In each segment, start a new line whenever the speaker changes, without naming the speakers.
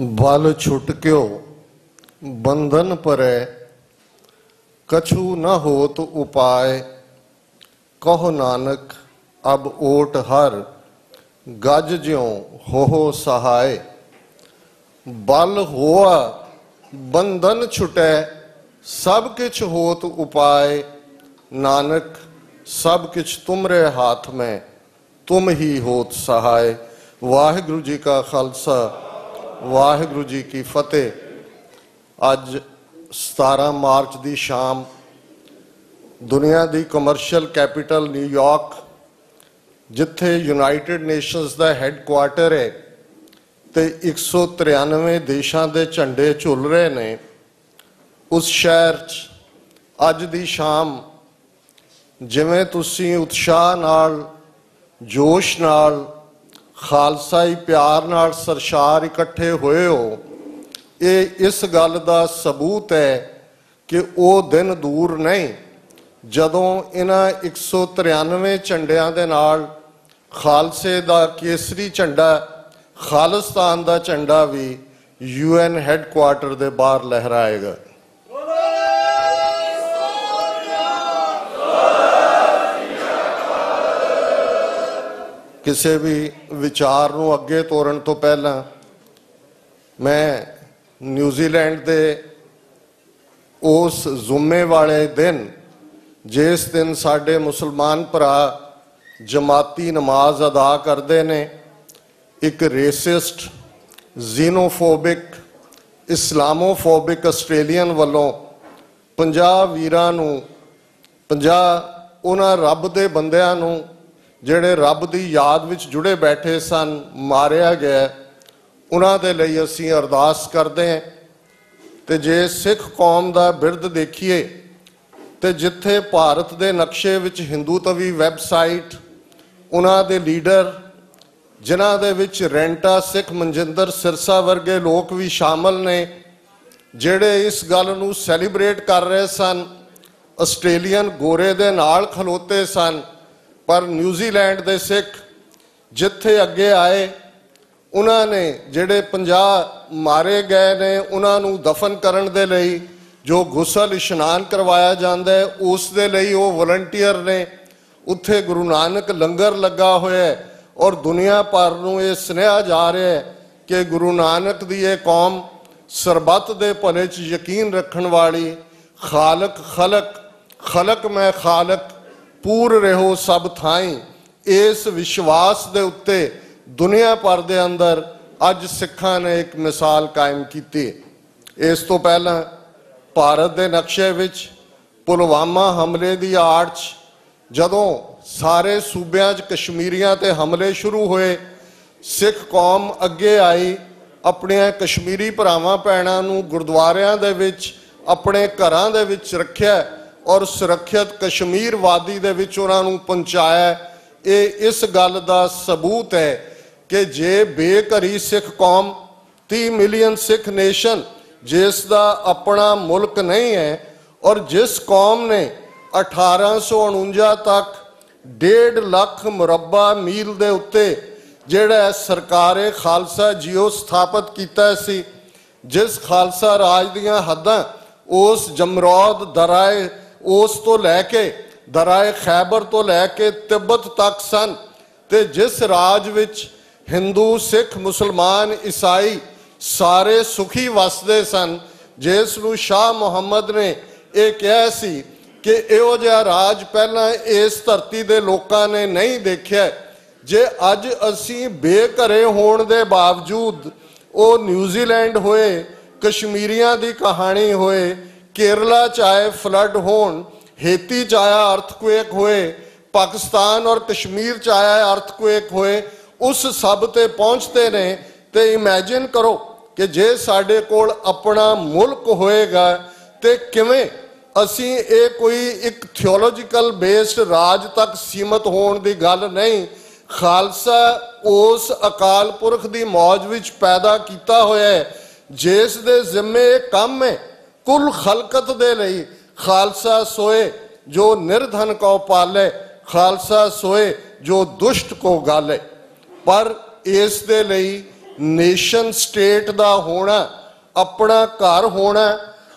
बल छुटक्यो बंधन परै, कछु न होत उपाय। कहो नानक अब ओट हर, गज ज्यों हो सहाय। बल होआ बंधन छुटै, सब किछ होत उपाय। नानक सब किछ तुमरे हाथ में, तुम ही होत सहाय। वाहिगुरु जी का खालसा, वाहिगुरु जी की फतेह। अज 17 मार्च की शाम दुनिया की कमर्शियल कैपिटल न्यूयॉर्क, जिथे यूनाइटेड नेशनस का हैडकुआटर है, तो 193 देशों के झंडे झुल रहे ने। उस शहर अज की शाम जिवें तुसीं उत्साह नाल, जोश नाल, खालसाई प्यार नाल सरशार इकट्ठे होए हो, ये इस गल का सबूत है कि वो दिन दूर नहीं जदों इन्हां 193 झंडियां दे नाल खालसे दा केसरी झंडा, खालिस्तान दा झंडा भी UN हैडकुआटर दे बाहर लहराएगा। किसी भी विचार नूं अगे तोरन तो पहला मैं न्यूजीलैंड के उस जुम्मे वाले दिन, जिस दिन साडे मुसलमान भरा जमाती नमाज अदा करते ने, एक रेसिस्ट, जीनोफोबिक, इस्लामोफोबिक आस्ट्रेलियन वालों 50 वीरां नूं, 50 उन्हां रब दे बंदियां नूं ਜਿਹੜੇ ਰੱਬ ਦੀ याद ਵਿੱਚ जुड़े बैठे सन मारिया गया। उन्हां दे लई असीं अरदास करते हैं। तो जे सिख कौम का बिरद देखिए तो जिथे भारत के नक्शे विच हिंदूतवी वैबसाइट, उन्हां दे लीडर जिन्हां दे विच रेंटा सिख मनजिंदर सिरसा वर्गे लोग भी शामिल ने, जिहड़े इस गल नूं सैलीब्रेट कर रहे सन, आस्ट्रेलियन गोरे दे नाल खलोते सन। पर न्यूजीलैंड के सिख जिथे अगे आए, उन्होंने जिहड़े 50 मारे गए ने, उन्होंने दफन करन दे लई जो गुसल इशनान करवाया जाता है, उस दे लई वो वॉलंटियर ने। उत्थे गुरु नानक लंगर लगा होया है और दुनिया भर नूं ये सुनेहा जा रहा है कि गुरु नानक दी ये कौम सरबत दे भले च यकीन रखण वाली, खालक खलक, खलक मैं खालक, पूर रहो सब थाई, इस विश्वास दे उत्ते दुनिया भर दे अंदर अज सिखां ने एक मिसाल कायम की। इस तो पहला भारत के नक्शे विच पुलवामा हमले की आड़ च जदों सारे सूबियां च कश्मीरियां ते हमले शुरू होए, सिख कौम अगे आई, अपने कश्मीरी भरावां भैणां नूं गुरुद्वारियां दे विच, अपने घरां दे विच रखिया और सुरक्षित कश्मीर वादी दे विच उन्हां नूं पहुंचाया। ये इस गल का सबूत है कि जे बेघरी सिख कौम, 30 मिलियन सिख नेशन जिसका अपना मुल्क नहीं है, और जिस कौम ने 1849 तक 1.5 लाख मुरब्बा मील दे उत्ते जिहड़ा सरकारे खालसा जियो स्थापित किया सी, जिस खालसा राज दीआं हद्दां उस जमरौद दराए, उस तो लैके दराए खैबर तो लैके तिब्बत तक सन, ते जिस राज विच हिंदू सिख मुसलमान ईसाई सारे सुखी वसदे सन, जिस नूं शाह मुहम्मद ने यह कहा सी कि इहो जिहा राज पहलां इस धरती दे लोकां ने नहीं देखिया। जे अज असीं बेघरे होण दे बावजूद वो न्यूजीलैंड होए, कश्मीरियां दी कहानी होए, केरला चाहे फ्लड होन, हेती चाहे अर्थक्वेक होए, पाकिस्तान और कश्मीर चाहे अर्थक्वेक होए, उस सब ते पहुँचते ने। तो इमैजिन करो कि जे साडे कोल अपना मुल्क होएगा तो किवें असीं ये कोई एक थियोलॉजिकल बेस्ड राज तक सीमित होने की गल नहीं, खालसा उस अकाल पुरख की मौज विच पैदा किया होया है, जिस दे जिम्मे काम है कुल खलकत दे लई। खालसा सोए जो निर्धन को पाले, खालसा सोए जो दुष्ट को गाले। पर इस दे लई नेशन स्टेट दा होना, अपना घर होना।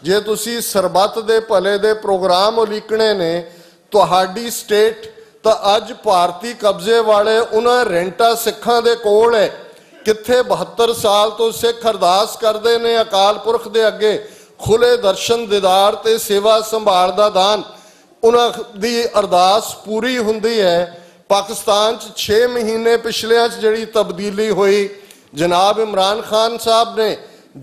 जे तुसी सरबत दे भले दे प्रोग्राम उलीकने ने तुहाडी स्टेट तां अज भारती कब्जे वाले उन्हां रेंटा सिखां दे कोल है। कित्थे 72 साल तो सिख अरदास करते ने अकाल पुरख दे अगे, खुले दर्शन दीदार ते सेवा संभाल दा दान, उन्हां दी अरदास पूरी हुंदी है। पाकिस्तान 6 महीने पिछलियां जिहड़ी तब्दीली हुई, जनाब इमरान खान साहब ने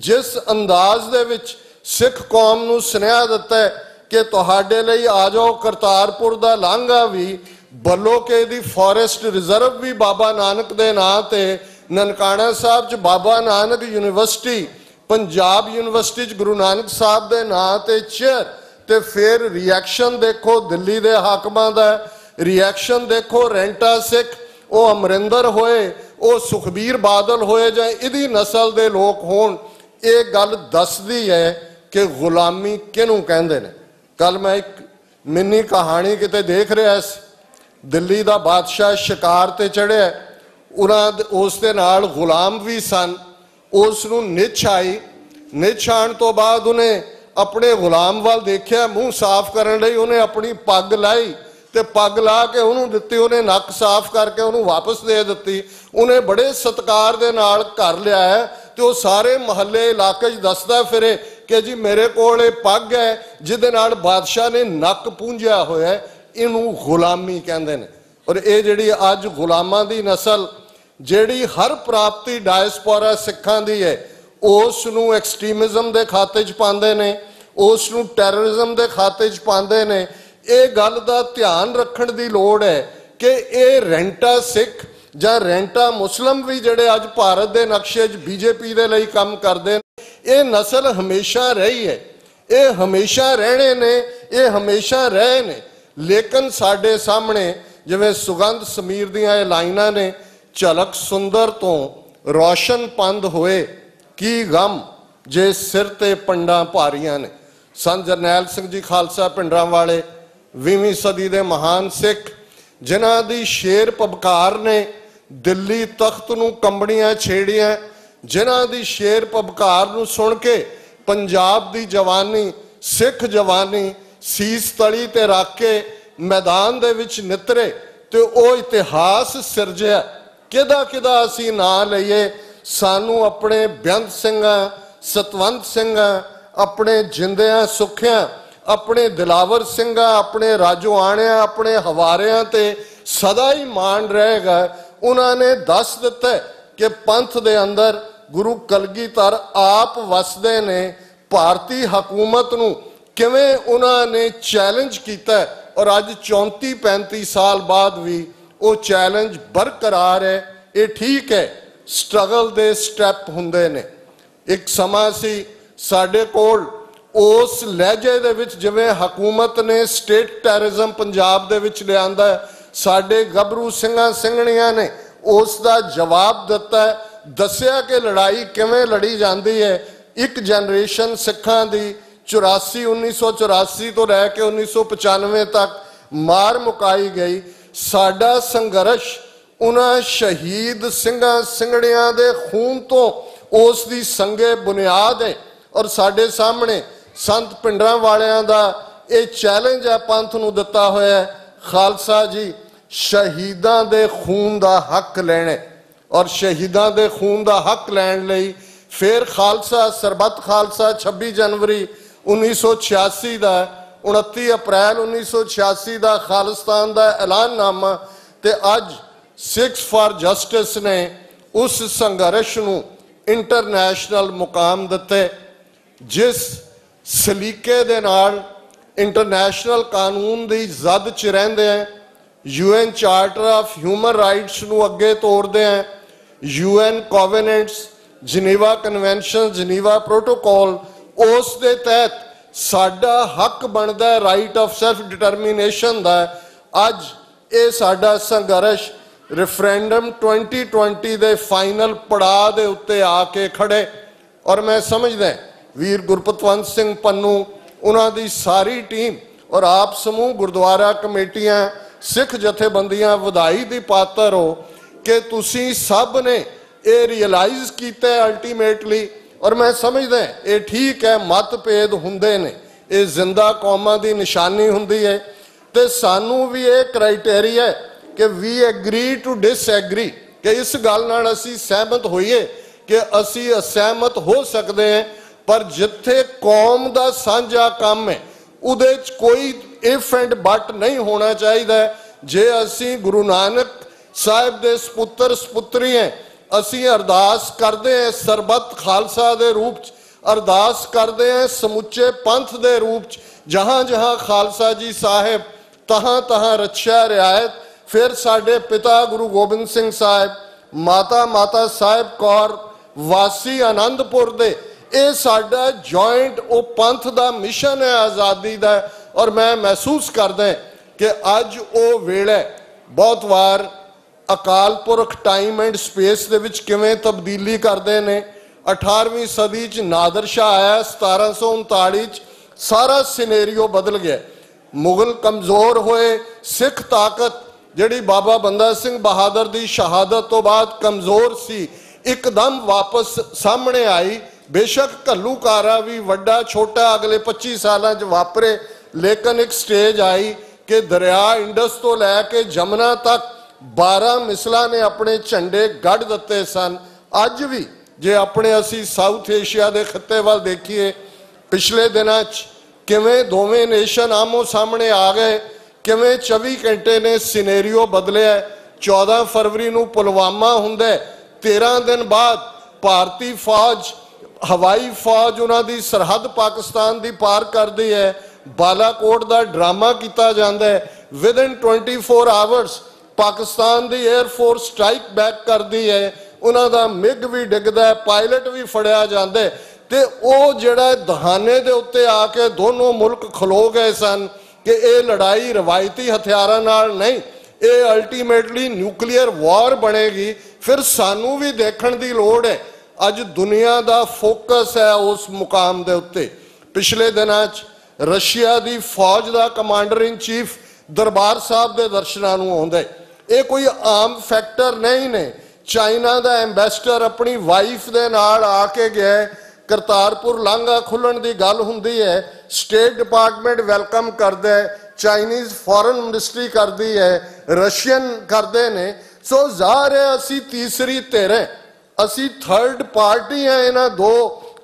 जिस अंदाज दे विच सिख कौम नूं सुनेहा दिता है कि तुहाडे लई आ जाओ, करतारपुर दा लांघा भी बलोके दी फॉरेस्ट रिजर्व भी बाबा नानक दे नां ते, ननकाना साहब च बाबा नानक यूनिवर्सिटी, पंजाब यूनिवर्सिटी च गुरु नानक साहब दे नां ते चेयर। ते फिर रिएक्शन देखो दिल्ली दे हाकमां दा, रिएक्शन देखो रेंटा सिख, वो अमरिंदर होए, वो सुखबीर बादल होए, जां इहदी नस्ल दे लोग होण। ये गल दसदी है कि गुलामी किहनूं कहंदे ने। कल मैं एक मिनी कहानी किते देख रहा सी, दिल्ली दा बादशाह शिकार ते चढ़िया, उस दे नाल गुलाम भी सन। उस नूं निछ आई, निछ आण तो बाद उन्हें अपने गुलाम वाल देखिया, मूँह साफ करन लई उन्हें अपनी पग लाई ते पग ला के उन्होंने दित्ती, उन्हें नक साफ करके उन्होंने वापस दे दी। उन्हें बड़े सत्कार दे नाल घर लिया है ते वो सारे महल्ले इलाके दसदा फिरे कि जी मेरे कोल पग है जिहदे नाल बादशाह ने नक पूंझिया होया, इनू गुलामी कहंदे ने। और ये जिहड़ी अज गुलामां दी नस्ल जिहड़ी हर प्राप्ति डायस्पोरा सिखां दी है, उस नूं एक्सट्रीमिज्म दे खाते च पांदे ने, उस नूं टैररिज्म दे खाते च पांदे ने। ये गल दा ध्यान रखण दी लोड़ है कि ये रेंटा सिख जां रेंटा मुस्लिम भी जिहड़े अज भारत दे नक्शे च बीजेपी दे लई काम करदे ने, ये नस्ल हमेशा रही है, ये हमेशा रहने ने, ये हमेशा रहे ने। लेकिन साडे सामने जिवें सुगंध समीर दियां ये लाइनां ने, झलक सुंदर तो रोशन पंद होए की गम जे सिर ते पंडां भारियां ने। संत जरनैल सिंह जी खालसा पिंडरां वाले 20वीं सदी दे महान सिख, जिन्हां दी शेर पबकार ने दिल्ली तख्त नूं कंबड़ियां छेड़ियां, जिन्हां दी शेर पबकार नूं सुन के पंजाब दी जवानी, सिख जवानी सीस तली ते रख के मैदान दे विच नितरे ते ओ इतिहास सिरजिया। किदा किदा असीं नां लईए, सानू अपने बेअंत सिंघां, सतवंत सिंघां, अपने जिंदियां सुखियां, अपने दिलावर सिंघां, अपने राजो आणियां, अपने हवारियां ते सदा ही मान रहेगा। उन्होंने दस दिता कि पंथ दे अंदर गुरु कलगीधर आप वसदे ने, भारती हकूमत नूं किवें उन्होंने चैलेंज किया और अज 34-35 साल बाद भी वो चैलेंज बरकरार है। ये ठीक है, स्ट्रगल दे स्टैप हुंदे ने। एक समा सी साडे कोल उस लहजे दे विच जिवें हकूमत ने स्टेट टैररिज्म पंजाब दे विच लिआंदा, साडे गभरू सिंघां सिंघणियां ने उस दा जवाब दिता है, दसिया कि लड़ाई किवें लड़ी जाती है। एक जनरेशन सिखां दी 1984 तो लैके 1995 तक मार मुकाई गई। साडा संघर्ष उन्हां शहीद सिंघां सिंघड़ियां दे खून तो उस दी संगे बुनियाद है। और साडे सामने संत पिंडरां वालियां दा ये चैलेंज है पंथ नूं दिता होया है, खालसा जी शहीदां दे खून दा हक लैणे। और शहीदां दे खून दा हक लैण लई फिर खालसा सरबत खालसा 26 जनवरी 1986 दा, 29 अप्रैल 1986 दा खालिस्तान दा ऐलाननामा ते अज सिक्स फॉर जस्टिस ने उस संघर्ष नूं इंटरनेशनल मुकाम दिते। जिस सलीके दे नाल इंटरनेशनल कानून दी जद च रहिंदे हैं, UN charter of human rights नूं अगे तोड़दे हैं, UN कोवेनेंट्स, जनीवा कन्वेंशन, जनीवा प्रोटोकॉल, उस दे तहत साडा हक बनदा राइट ऑफ सैल्फ डिटरमिनेशन दा। अज ये साडा संघर्ष रेफरेंडम 2020 दे फाइनल पड़ाव दे उत्ते आके खड़े। और मैं समझदा वीर गुरपतवंत सिंह पन्नू, उन्हां दी सारी टीम और आप समूह गुरुद्वारा कमेटियां, सिख जथेबंदियां वधाई दी पात्र हो कि तुसीं सब ने ये रियलाइज किया अल्टीमेटली। और मैं समझदा ये ठीक है, मतभेद हुंदे ने, ये जिंदा कौमां दी निशानी हुंदी है। तो सानू भी ये क्राइटेरिया है कि वी एग्री टू डिसएग्री, कि इस गल नाल असीं सहमत होइए कि असीं असहमत हो सकते हैं, पर जिथे कौम दा साझा काम है उहदे च कोई इफ एंड बट नहीं होना चाहिए। जे असीं गुरु नानक साहिब दे सपुत्र सपुत्री हैं, असीं अरदास करते हैं सरबत खालसा दे रूप च, अरदास करते हैं समुचे पंथ दे रूप च, जहाँ जहाँ खालसा जी साहिब तहाँ तहाँ रक्षा रियायत। फिर साडे पिता गुरु गोबिंद सिंह साहिब, माता साहिब कौर वासी आनंदपुर दे, ये साडा जॉइंट वो पंथ दा मिशन है आज़ादी दा। और मैं महसूस करदा कि अज वो वेला बहुत वार अकाल पुरख टाइम एंड स्पेस दे विच किवें तब्दीली करते हैं। 18वीं सदी च नादर शाह आया, 1739 च सारा सिनेरियो बदल गया। मुगल कमज़ोर होए, सिख ताकत जिहड़ी बाबा बंदा सिंह बहादुर की शहादत तो बाद कमज़ोर सी, एकदम वापस सामने आई। बेशक घल्लूकारा भी वड्डा छोटा अगले 25 सालों च वापरे, लेकिन एक स्टेज आई कि दरिया इंडस तो लैके जमुना तक 12 मिसलों ने अपने झंडे गढ़ दिते सन। अज भी जे अपने असी साउथ एशिया के खत्ते वाल देखिए, पिछले दिनों किवें दोवें नेशन आमो सामने आ गए, किवें 24 घंटे ने सिनेरियो बदलिया। 14 फरवरी को पुलवामा हुंदा, 13 दिन बाद भारतीय फौज हवाई फौज उन्होंने सरहद पाकिस्तान की पार करती है। बालाकोट का ड्रामा किया जाता है, विद इन 24 आवर्स पाकिस्तान की एयरफोर्स स्ट्राइक बैक करती है, उन्होंने मिग भी डिगदा है, पायलट भी फड़िया जाता है। तो वो जिहड़ा दहाने के उत्ते आके दोनों मुल्क खलो गए सन कि ये लड़ाई रवायती हथियारों नाल नहीं, ये अल्टीमेटली न्यूक्लीयर वॉर बनेगी। फिर सानू भी देखने की लोड़ है, अज दुनिया का फोकस है उस मुकाम के उत्ते। पिछले दिनों रशिया की फौज का कमांडर इन चीफ दरबार साहब के दर्शनों आउंदा है, ये कोई आम फैक्टर नहीं ने। चाइना का एंबेसडर अपनी वाइफ के नाल आके गया, करतारपुर लांघा खुलण की गल हुंदी है, स्टेट डिपार्टमेंट वेलकम करता है, चाइनीज़ फॉरेन मिनिस्ट्री करती है, रशियन करते ने। सो ज़ाहिर है असी तीसरी धिर है, असी थर्ड पार्टी हैं इन्हां दो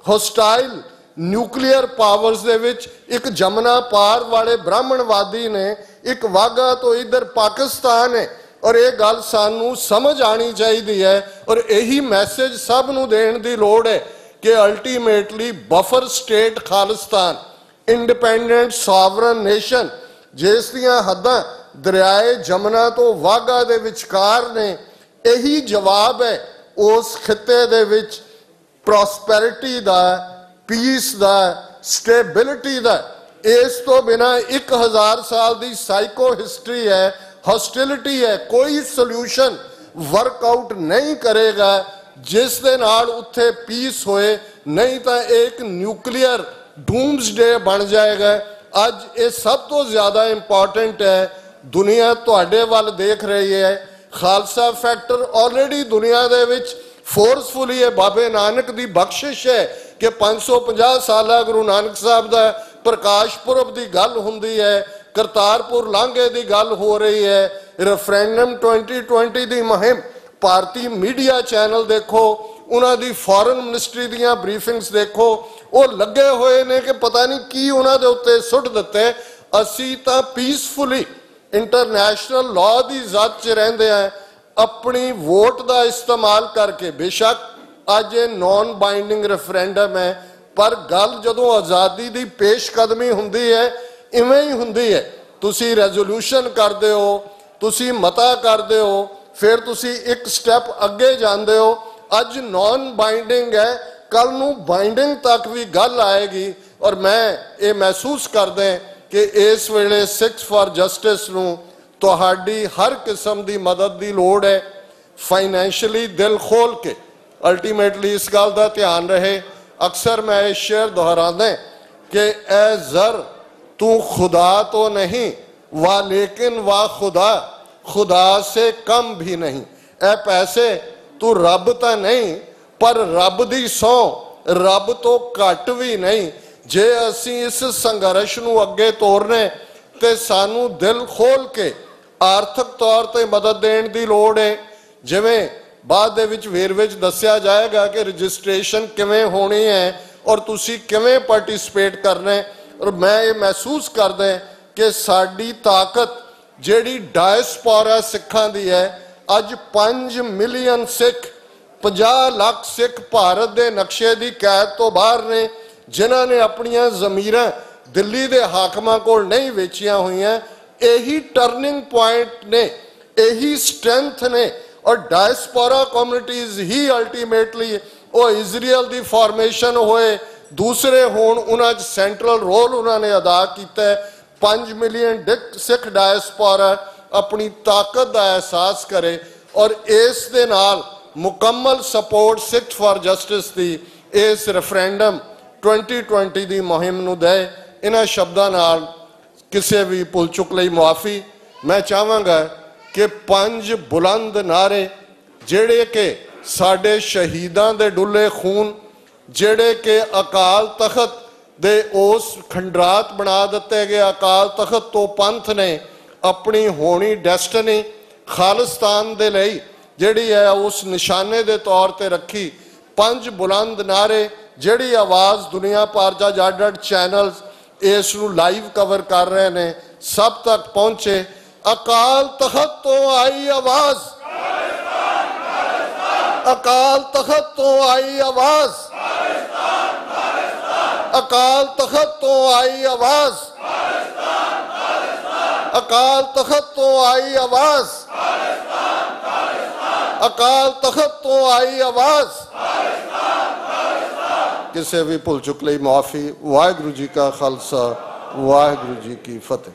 होस्टाइल न्यूक्लीयर पावर्स दे विच। एक जमुना पार वाले ब्राह्मणवादी ने, एक वाघा तो इधर पाकिस्तान है। और ये गल सानू समझ आनी चाहिए है, और यही मैसेज सब नू देण दी लोड़ है कि ultimately buffer state Khalistan, independent sovereign nation, जिस दियां हद्दां दरियाए जमुना तो वाघा दे विचकार ने, यही जवाब है उस खिते दे विच प्रॉस्पैरिटी दा, पीस दा, स्टेबिलिटी दा। इस तो बिना 1000 साल की साइको हिस्ट्री है, हॉस्टिलिटी है, कोई सोल्यूशन वर्कआउट नहीं करेगा जिस दे नाल उत्थे पीस होए, नहीं तो एक न्यूक्लीयर डूम्सडे बन जाएगा। अज ये सब तो ज़्यादा इंपॉर्टेंट है, दुनिया तुहाडे वल देख रही है। खालसा फैक्टर ऑलरेडी दुनिया दे विच फोर्सफुली है, बाबे नानक की बख्शिश है कि 550 साल गुरु नानक साहब का प्रकाश पुरब की गल हुंदी है, करतारपुर लांघे की गल हो रही है, रेफरेंडम 2020 की मुहिम, भारतीय मीडिया चैनल देखो, उन्होंने फॉरेन मिनिस्ट्री दियां ब्रीफिंग्स देखो, वो लगे हुए ने कि पता नहीं की उन्होंने उत्ते सुट दिते। असी तां पीसफुली इंटरनेशनल लॉ की इज्जत च रहिंदे हैं, अपनी वोट का इस्तेमाल करके। बेशक अज ये नॉन बाइंडिंग रेफरेंडम है, पर गल जदों आज़ादी की पेशकदमी हुंदी है, इवें ही हुंदी है। तुसी रेजोल्यूशन करते हो, तुसी मता करते हो, फिर तुसी एक स्टैप अगे जाते हो। अज नॉन बाइंडिंग है, कल नू बाइंडिंग तक भी गल आएगी। और मैं ये महसूस करदा कि इस वेले सिक्स फॉर जस्टिस नू तुहाडी हर किस्म की मदद की लोड़ है, फाइनैंशियली दिल खोल के। अल्टीमेटली इस गल का ध्यान रहे, अक्सर मैं ये शेर दोहरादा कि ए जर तू खुदा तो नहीं, वाह लेकिन वाह खुदा, खुदा से कम भी नहीं। ए पैसे तू रब तो नहीं पर रब दी सौ रब तो घट भी नहीं। जे असी इस संघर्ष नूं अगे तोरने ते सानू दिल खोल के आर्थिक तौर पर मदद देने की लोड़ है। जिवें बाद दे विच वेरवे च दस्सिया जाएगा कि रजिस्ट्रेशन किवें होनी है और तुसी किवें पार्टिसिपेट करना है। और मैं ये महसूस करदा कि साडी ताकत जिहड़ी डायस्पोरा सिखां दी है, अज 5 मिलियन सिख 50 लाख सिख भारत के नक्शे की कैद तो बाहर ने, जिन्हां ने अपनियां ज़मीरां दिल्ली के हाकमां कोल नहीं वेचियां हुईयां। यही टर्निंग पॉइंट ने, यही स्ट्रेंथ ने, और डायस्पोरा कम्युनिटीज़ ही अल्टीमेटली वो इजराइल की फॉर्मेशन होए दूसरे होण उन्हां च सेंट्रल रोल उन्होंने अदा किया है। 5 मिलियन सिख डायस्पोरा अपनी ताकत का एहसास करे और इस दे नाल मुकम्मल सपोर्ट सिख फॉर जस्टिस की इस रेफरेंडम 2020 की मुहिम नूं दे। इन्हां शब्दां नाल किसी भी भुल चुक लई मुआफ़ी। मैं चाहांगा कि 5 बुलंद नारे जिहड़े कि साडे शहीदां दे डुले खून, जिहड़े कि अकाल तखत दे उस खंडरात बना दिते गए अकाल तखत तो पंथ ने अपनी होनी डेस्टिनी खालिस्तान दे लई जिहड़ी है उस निशाने दे तौर ते रखी। 5 बुलंद नारे जिहड़ी आवाज़ दुनिया भर जा जड चैनल्स इस नूं लाइव कवर कर रहे हैं, सब तक पहुँचे। अकाल तखत तो आई आवाज़, अकाल तखत तो आई आवाज़, अकाल तखत तो आई आवाज़, अकाल तखत तो आई आवाज़, अकाल तखत तो आई आवाज़। किसी भी भुल चुक लई मुआफ़ी। वाहिगुरू जी का खालसा, वाहिगुरू जी की फतेह।